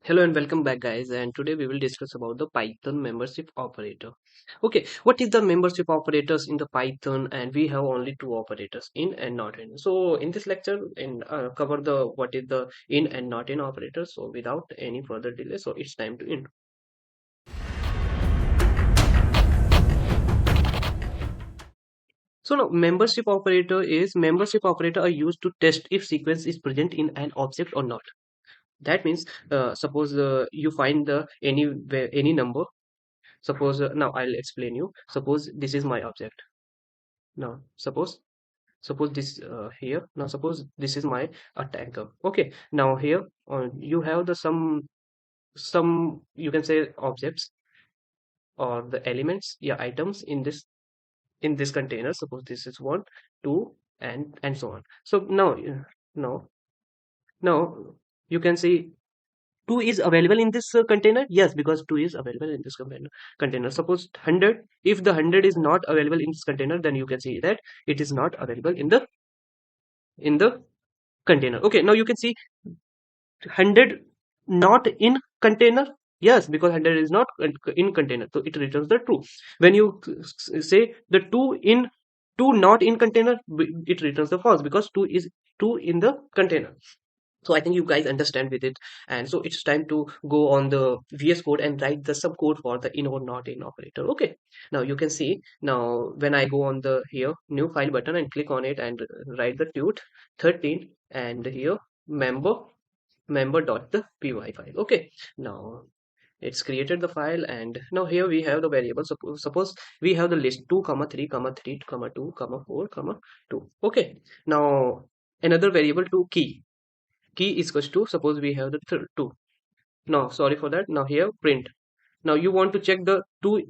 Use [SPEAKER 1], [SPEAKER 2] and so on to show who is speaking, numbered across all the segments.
[SPEAKER 1] Hello and welcome back guys, and today we will discuss about the Python membership operator. Okay, what is the membership operators in the Python? And we have only two operators, in and not in. So in this lecture cover the what is the in and not in operators. So without any further delay, so it's time to in. So now membership operator are used to test if sequence is present in an object or not. That means suppose you find the any number. Suppose now I'll explain you. Suppose this is my object. Now suppose this here. Now suppose this is my tanker. Okay. Now here you have the some you can say objects or the elements, yeah, items in this container. Suppose this is one, two, and so on. So now now you can see 2 is available in this container. Yes, because 2 is available in this container. Suppose 100, if the 100 is not available in this container, then you can see that it is not available in the container. Okay, now you can see 100 not in container. Yes, because 100 is not in container, so it returns the true. When you say the 2 not in container, it returns the false, because 2 in the container. So I think you guys understand with it. And so it's time to go on the VS Code and write the subcode for the in or not in operator. Okay, now you can see, now when I go on the here new file button and click on it and write the tut 13 and here member.py file. Okay, now it's created the file, and now here we have the variable. Suppose we have the list 2 comma 3 comma 3 comma 2 comma 4 comma 2. Okay, now another variable to key is equals to, suppose we have the 2. Now sorry for that. Now here print. Now you want to check the 2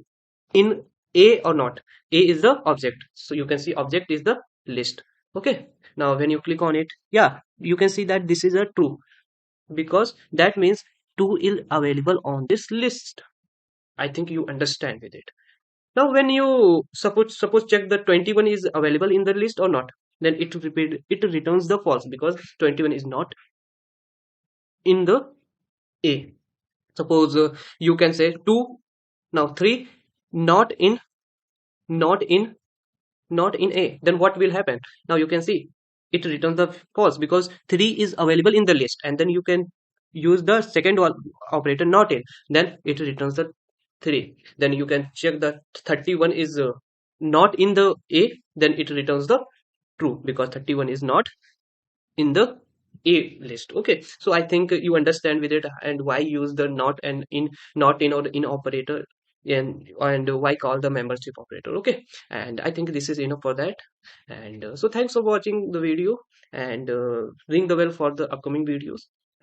[SPEAKER 1] in a or not. A is the object, so you can see object is the list. Okay, now when you click on it, yeah, you can see that this is a true, because that means 2 is available on this list. I think you understand with it. Now when you suppose check the 21 is available in the list or not, then it returns the false, because 21 is not in the a. Suppose you can say 2, now 3 not in not in not in a, then what will happen? Now you can see it returns the false, because 3 is available in the list, and then you can use the second one operator not in, then it returns the 3. Then you can check that 31 is not in the a, then it returns the true, because 31 is not in the a list. Okay, so I think you understand with it, and why use the not in or in operator, and why call the membership operator. Okay, and I think this is enough for that. And so thanks for watching the video, and ring the bell for the upcoming videos.